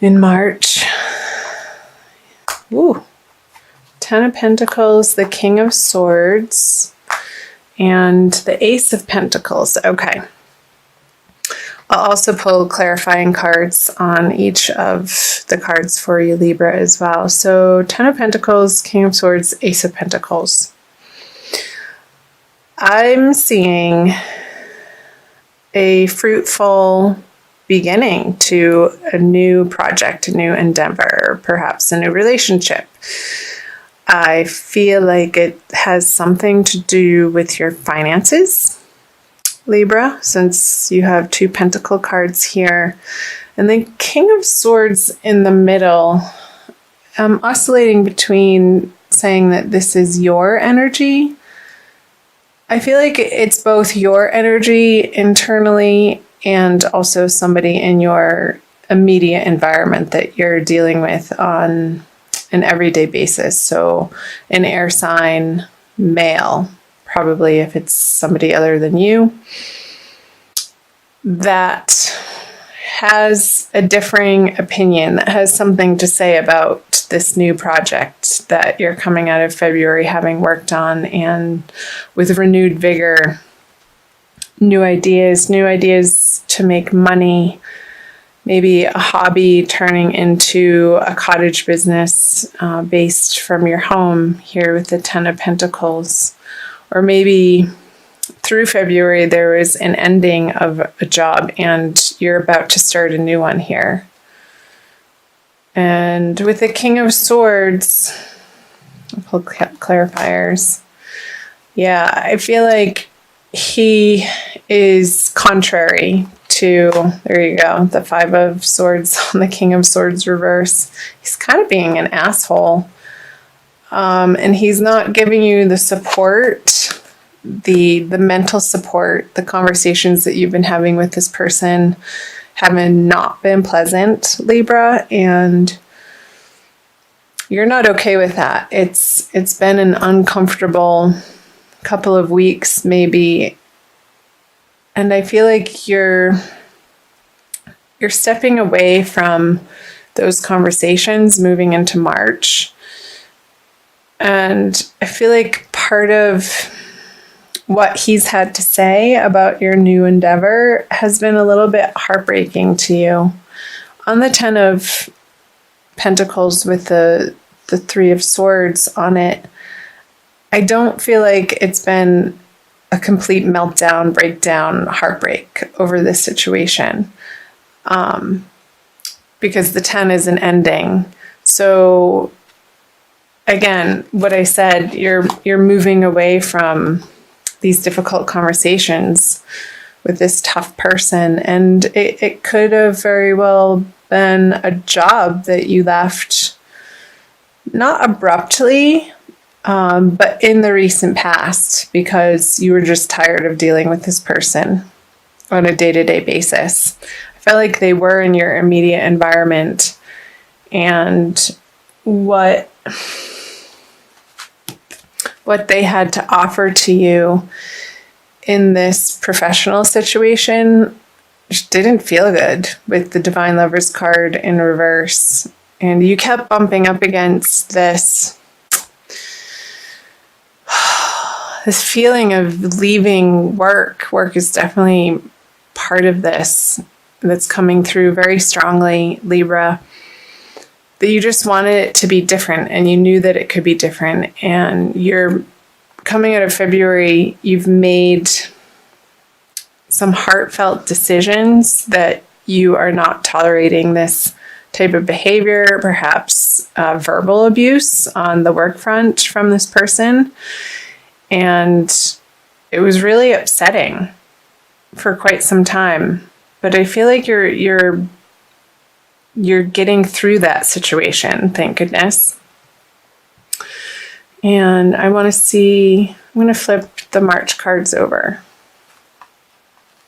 in March. Ooh. Ten of Pentacles, the King of Swords, and the Ace of Pentacles. Okay. I'll also pull clarifying cards on each of the cards for you, Libra, as well. So, Ten of Pentacles, King of Swords, Ace of Pentacles. I'm seeing a fruitful beginning to a new project, a new endeavor, perhaps a new relationship. I feel like it has something to do with your finances, Libra, since you have two pentacle cards here. And then King of Swords in the middle. I'm oscillating between saying that this is your energy. I feel like it's both your energy internally and also somebody in your immediate environment that you're dealing with on an everyday basis. So an air sign, male, probably if it's somebody other than you, that has a differing opinion, that has something to say about this new project that you're coming out of February having worked on, and with renewed vigor, new ideas to make money, maybe a hobby turning into a cottage business based from your home here with the Ten of Pentacles. Or maybe through February there was an ending of a job and you're about to start a new one here. And with the King of Swords, I'll pull clarifiers. Yeah, I feel like he is contrary to, there you go, the Five of Swords on the King of Swords reverse. He's kind of being an asshole. And he's not giving you the support, the mental support. The conversations that you've been having with this person have not been pleasant, Libra, and you're not okay with that. It's been an uncomfortable couple of weeks, maybe, and I feel like you're stepping away from those conversations moving into March. And I feel like part of what he's had to say about your new endeavor has been a little bit heartbreaking to you. On the Ten of Pentacles with the Three of Swords on it, I don't feel like it's been a complete meltdown, breakdown, heartbreak over this situation. Because the 10 is an ending. So again, what I said, you're moving away from these difficult conversations with this tough person, and it could have very well been a job that you left not abruptly, but in the recent past, because you were just tired of dealing with this person on a day-to-day basis. I felt like they were in your immediate environment, and what they had to offer to you in this professional situation just didn't feel good with the Divine Lovers card in reverse. And you kept bumping up against this feeling of leaving work. Work is definitely part of this that's coming through very strongly, Libra. That you just wanted it to be different, and you knew that it could be different. And you're coming out of February, you've made some heartfelt decisions that you are not tolerating this type of behavior, perhaps verbal abuse on the work front from this person. And it was really upsetting for quite some time. But I feel like you're getting through that situation, thank goodness. And I want to see, I'm going to flip the March cards over.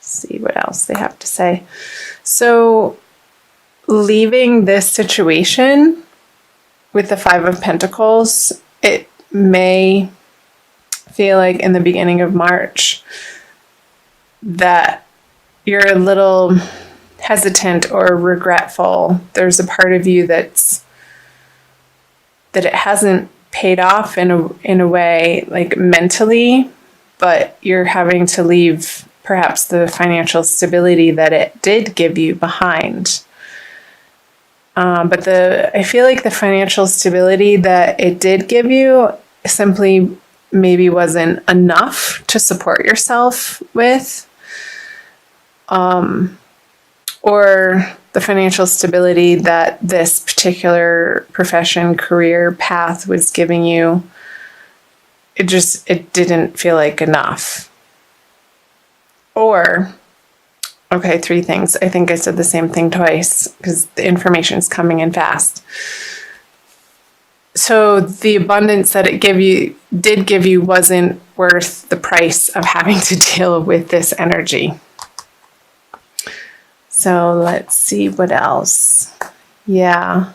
See what else they have to say. So, leaving this situation with the Five of Pentacles, it may feel like in the beginning of March that you're a little hesitant or regretful. There's a part of you that it hasn't paid off in a way, like mentally, but you're having to leave perhaps the financial stability that it did give you behind. But I feel like the financial stability that it did give you simply maybe wasn't enough to support yourself with, or the financial stability that this particular profession, career path was giving you, it didn't feel like enough. Or, okay, 3 things. I think I said the same thing twice because the information is coming in fast. So the abundance that it did give you wasn't worth the price of having to deal with this energy. So let's see what else. Yeah.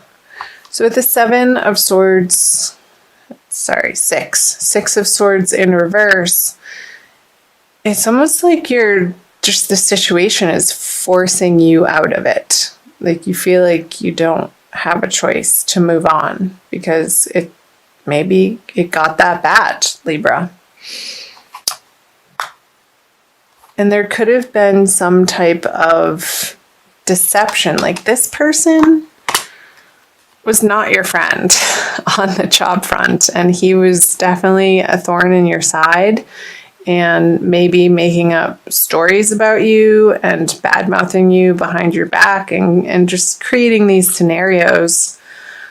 So with the 7 of Swords, Six of Swords in reverse, it's almost like the situation is forcing you out of it. Like you feel like you don't have a choice to move on because maybe it got that bad, Libra. And there could have been some type of deception. Like this person was not your friend on the job front, and he was definitely a thorn in your side and maybe making up stories about you and bad-mouthing you behind your back and just creating these scenarios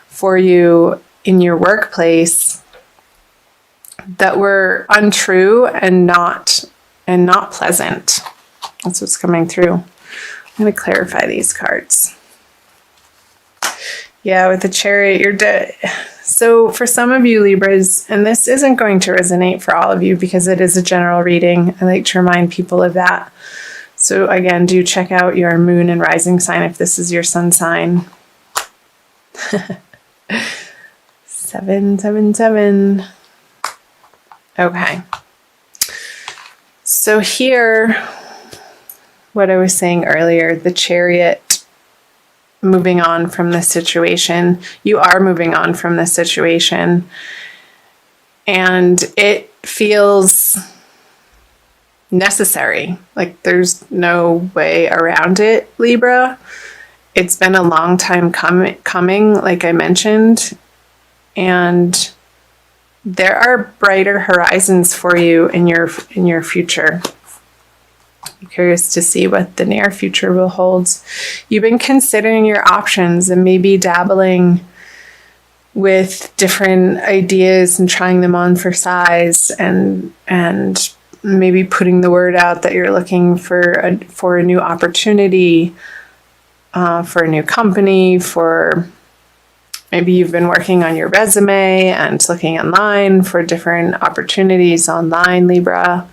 for you in your workplace that were untrue and not pleasant. That's what's coming through. I'm going to clarify these cards. Yeah, with the Chariot, you're dead. So for some of you Libras, and this isn't going to resonate for all of you because it is a general reading. I like to remind people of that. So again, do check out your moon and rising sign if this is your sun sign. 777. Okay. So here, what I was saying earlier, the Chariot, moving on from this situation. You are moving on from this situation. And it feels necessary. Like there's no way around it, Libra. It's been a long time coming, like I mentioned. And there are brighter horizons for you in your future. I'm curious to see what the near future will hold. You've been considering your options and maybe dabbling with different ideas and trying them on for size and maybe putting the word out that you're looking for a new opportunity, for a new company, for maybe you've been working on your resume and looking online for different opportunities online, Libra.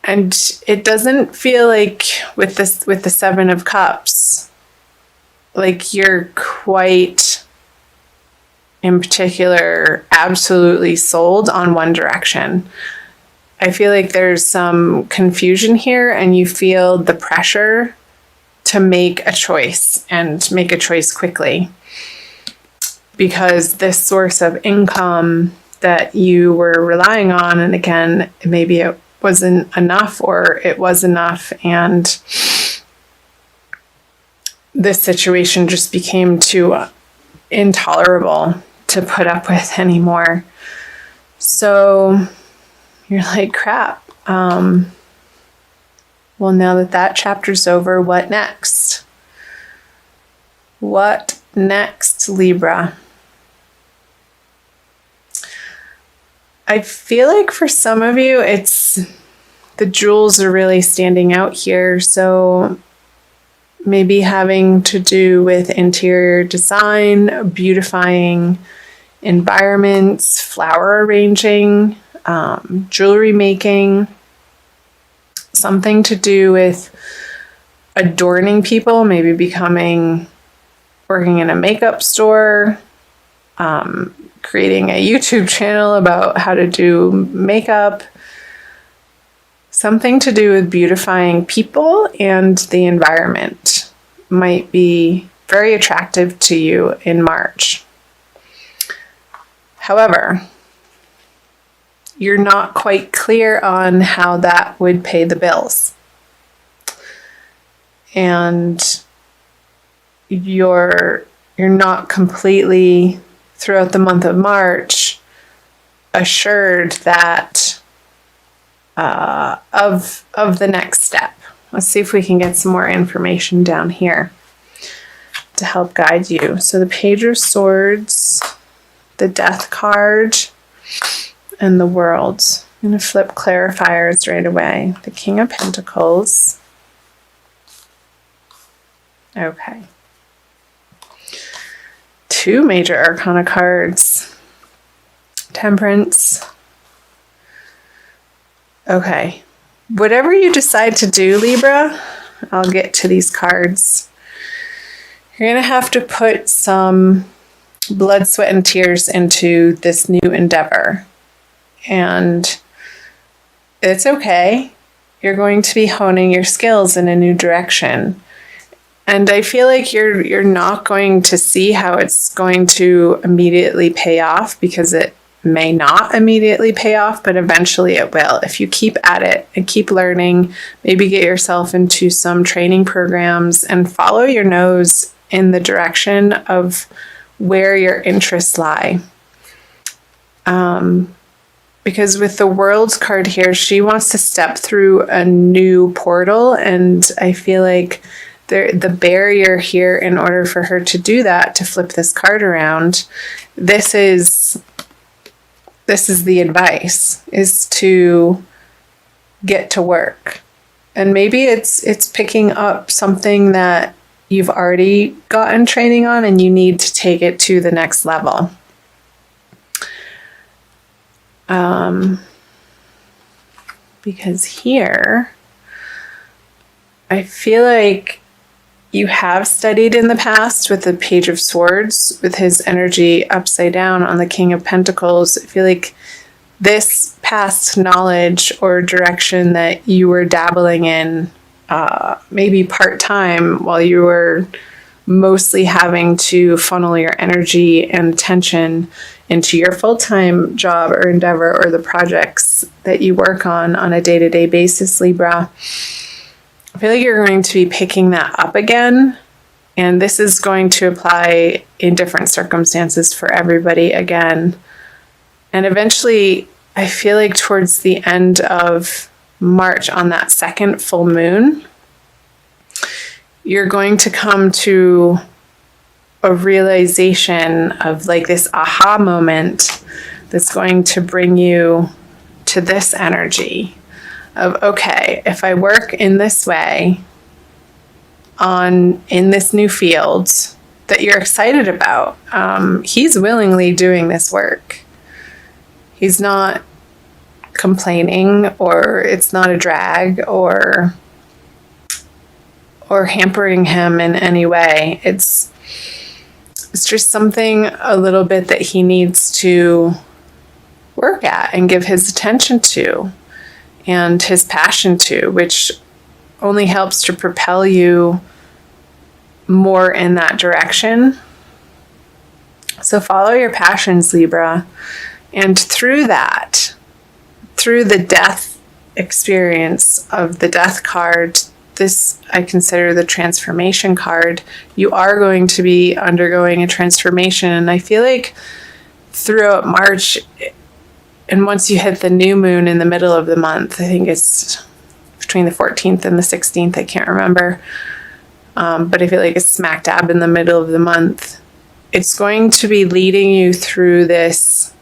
And it doesn't feel like with the 7 of Cups, like you're quite, in particular, absolutely sold on one direction. I feel like there's some confusion here and you feel the pressure to make a choice and make a choice quickly. Because this source of income that you were relying on, and again, maybe it wasn't enough or it was enough, and this situation just became too intolerable to put up with anymore. So you're like, crap. Well, now that chapter's over, what next? What next, Libra? I feel like for some of you, the jewels are really standing out here. So maybe having to do with interior design, beautifying environments, flower arranging, jewelry making, something to do with adorning people, maybe working in a makeup store, creating a YouTube channel about how to do makeup, something to do with beautifying people and the environment might be very attractive to you in March. However, you're not quite clear on how that would pay the bills. And you're not completely, throughout the month of March, assured that of the next step. Let's see if we can get some more information down here to help guide you. So the Page of Swords, the Death card, and the World. I'm going to flip clarifiers right away. The King of Pentacles. Okay. 2 major arcana cards. Temperance. Okay. Whatever you decide to do, Libra, I'll get to these cards. You're going to have to put some blood, sweat, and tears into this new endeavor. And it's okay. You're going to be honing your skills in a new direction. And I feel like you're not going to see how it's going to immediately pay off, because it may not immediately pay off, but eventually it will. If you keep at it and keep learning, maybe get yourself into some training programs and follow your nose in the direction of where your interests lie. Because with the World's card here, she wants to step through a new portal, and I feel like the barrier here, in order for her to do that, to flip this card around, this is the advice, is to get to work. And maybe it's picking up something that you've already gotten training on and you need to take it to the next level. Because here, I feel like you have studied in the past with the Page of Swords, with his energy upside down on the King of Pentacles. I feel like this past knowledge or direction that you were dabbling in, maybe part-time, while you were mostly having to funnel your energy and attention into your full-time job or endeavor, or the projects that you work on a day-to-day basis, Libra. I feel like you're going to be picking that up again, and this is going to apply in different circumstances for everybody again. And eventually, I feel like towards the end of March, on that second full moon, you're going to come to a realization of like this aha moment that's going to bring you to this energy of, okay, if I work in this way in this new field that you're excited about, he's willingly doing this work. He's not complaining, or it's not a drag, or hampering him in any way. It's just something a little bit that he needs to work at and give his attention to and his passion to, which only helps to propel you more in that direction. So follow your passions, Libra. And through that, through the death experience of the Death card, this I consider the transformation card. You are going to be undergoing a transformation. And I feel like throughout March, and once you hit the new moon in the middle of the month, I think it's between the 14th and the 16th, I can't remember. But I feel like it's smack dab in the middle of the month. It's going to be leading you through this,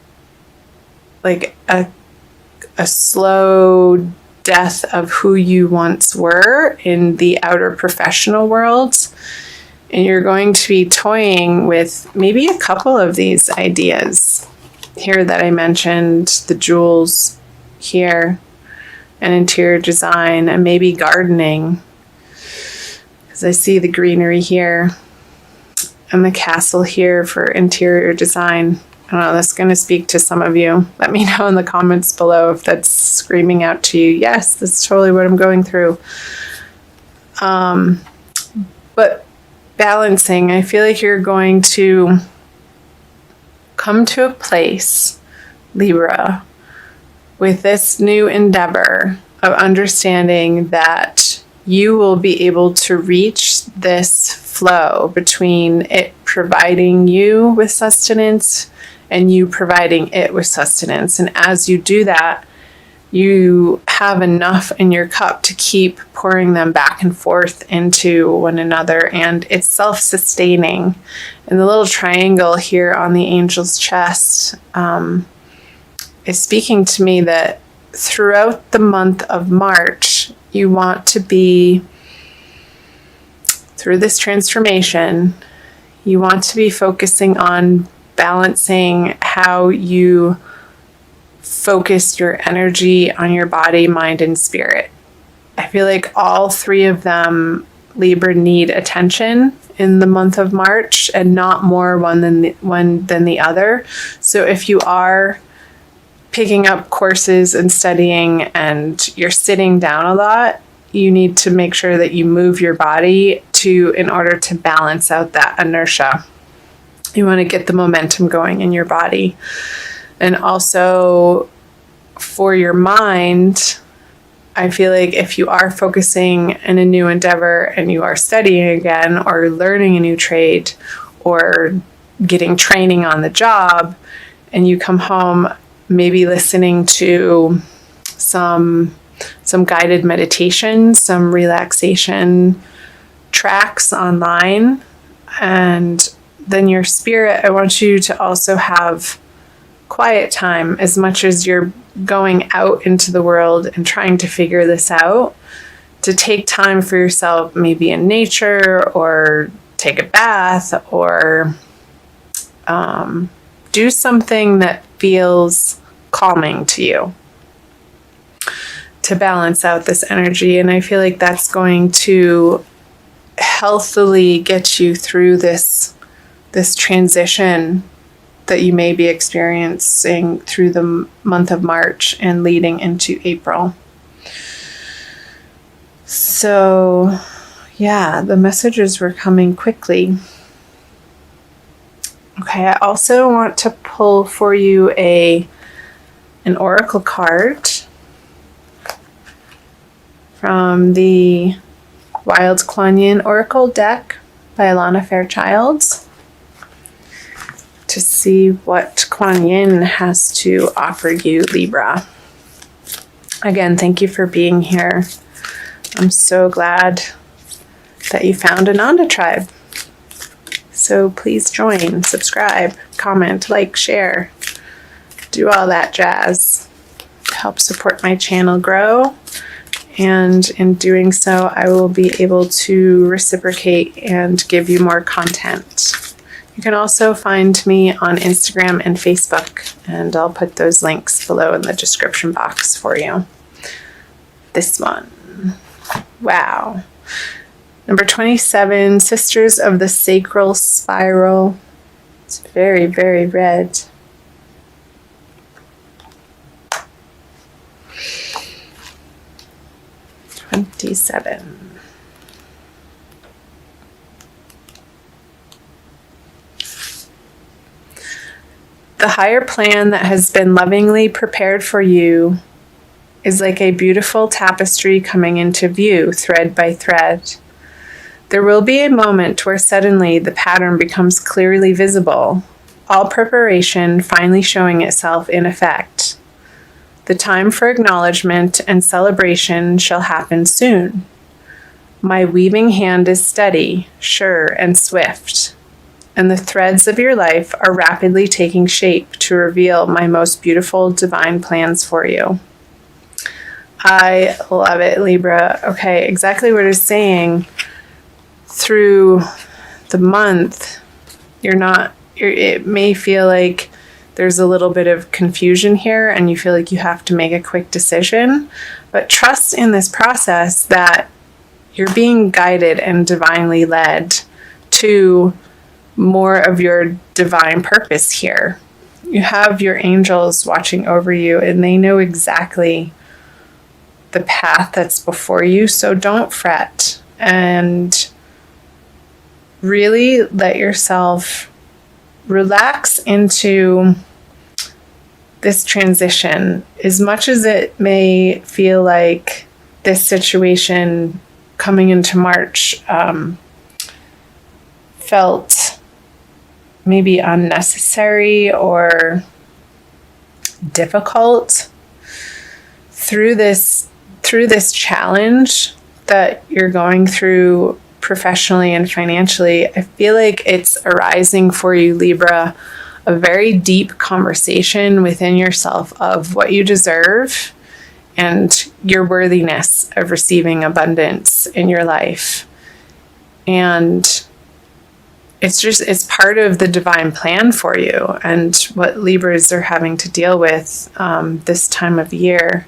like a slow death of who you once were in the outer professional world. And you're going to be toying with maybe a couple of these ideas here that I mentioned, the jewels here, and interior design, and maybe gardening, because I see the greenery here, and the castle here for interior design. I don't know, that's going to speak to some of you. Let me know in the comments below if that's screaming out to you. Yes, that's totally what I'm going through. But balancing, I feel like you're going to come to a place, Libra, with this new endeavor of understanding that you will be able to reach this flow between it providing you with sustenance and you providing it with sustenance. And as you do that, you have enough in your cup to keep pouring them back and forth into one another, and it's self-sustaining. And the little triangle here on the angel's chest is speaking to me that throughout the month of March, you want to be, through this transformation, you want to be focusing on balancing how you focus your energy on your body, mind, and spirit. I feel like all three of them, Libra, need attention in the month of March, and not more one than the other. So if you are picking up courses and studying and you're sitting down a lot, you need to make sure that you move your body in order to balance out that inertia. You want to get the momentum going in your body. And also for your mind, I feel like if you are focusing in a new endeavor and you are studying again or learning a new trade or getting training on the job, and you come home, maybe listening to some guided meditation, some relaxation tracks online, and then your spirit, I want you to also have quiet time. As much as you're going out into the world and trying to figure this out, to take time for yourself, maybe in nature, or take a bath, or do something that feels calming to you to balance out this energy. And I feel like that's going to healthily get you through this transition that you may be experiencing through the month of March and leading into April. So, yeah, the messages were coming quickly. Okay, I also want to pull for you an oracle card from the Wild Kuan Yin Oracle deck by Alana Fairchild, to see what Kuan Yin has to offer you, Libra. Again, thank you for being here. I'm so glad that you found Ananda Tribe. So please join, subscribe, comment, like, share, do all that jazz to help support my channel grow. And in doing so, I will be able to reciprocate and give you more content. You can also find me on Instagram and Facebook, and I'll put those links below in the description box for you. This one. Wow. Number 27, Sisters of the Sacral Spiral. It's very, very red. The higher plan that has been lovingly prepared for you is like a beautiful tapestry coming into view, thread by thread. There will be a moment where suddenly the pattern becomes clearly visible, all preparation finally showing itself in effect. The time for acknowledgement and celebration shall happen soon. My weaving hand is steady, sure, and swift, and the threads of your life are rapidly taking shape to reveal my most beautiful divine plans for you. I love it, Libra. Okay, exactly what it's saying. Through the month, it may feel like there's a little bit of confusion here and you feel like you have to make a quick decision, but trust in this process that you're being guided and divinely led to more of your divine purpose here. you have your angels watching over you, and they know exactly the path that's before you. So don't fret, and really let yourself relax into this transition. As much as it may feel like this situation coming into March felt maybe unnecessary or difficult, through this challenge that you're going through professionally and financially, I feel like it's arising for you, Libra, a very deep conversation within yourself of what you deserve and your worthiness of receiving abundance in your life. And it's part of the divine plan for you and what Libras are having to deal with this time of year.